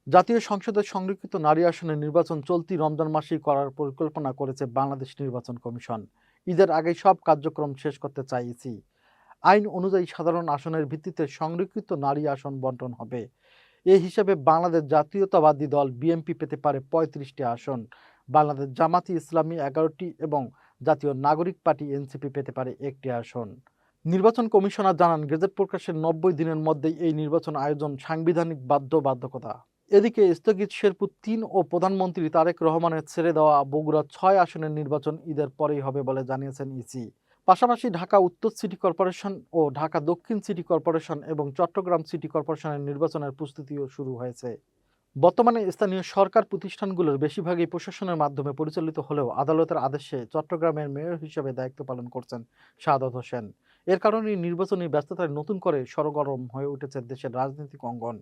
জাতীয় সংসদের সংরক্ষিত নারী আসনের নির্বাচন চলতি রমজান মাসেই করার পরিকল্পনা করেছে বাংলাদেশ নির্বাচন কমিশন। ঈদের আগেই সব কার্যক্রম শেষ করতে চাইছি। আইন অনুযায়ী সাধারণ আসনের ভিত্তিতে সংরক্ষিত নারী আসন বন্টন হবে। এই হিসাবে বাংলাদেশ জাতীয়তাবাদী দল বিএনপি পেতে পারে ৩৫টি আসন, বাংলাদেশ জামাতি ইসলামী ১১টি এবং জাতীয় নাগরিক পার্টি এনসিপি পেতে পারে একটি আসন। নির্বাচন কমিশনার জানান, গেজেট প্রকাশের ৯০ দিনের মধ্যেই এই নির্বাচন আয়োজন সাংবিধানিক বাধ্যবাধকতা। এদিকে স্থগিত শেরপুর ৩ ও প্রধানমন্ত্রী তারেক রহমানের ছেড়ে দেওয়া বগুড়া ৬ আসনের নির্বাচন ঈদের পরেই হবে বলে জানিয়েছেন ইসি। পাশাপাশি ঢাকা উত্তর সিটি কর্পোরেশন ও ঢাকা দক্ষিণ সিটি কর্পোরেশন এবং চট্টগ্রাম সিটি কর্পোরেশনের নির্বাচনের প্রস্তুতিও শুরু হয়েছে। বর্তমানে স্থানীয় সরকার প্রতিষ্ঠানগুলোর বেশিরভাগই প্রশাসনের মাধ্যমে পরিচালিত হলেও আদালতের আদেশে চট্টগ্রামের মেয়র হিসেবে দায়িত্ব পালন করছেন সাদত হোসেন। এর কারণেই নির্বাচনী ব্যস্ততায় নতুন করে সরগরম হয়ে উঠেছে দেশের রাজনৈতিক অঙ্গন।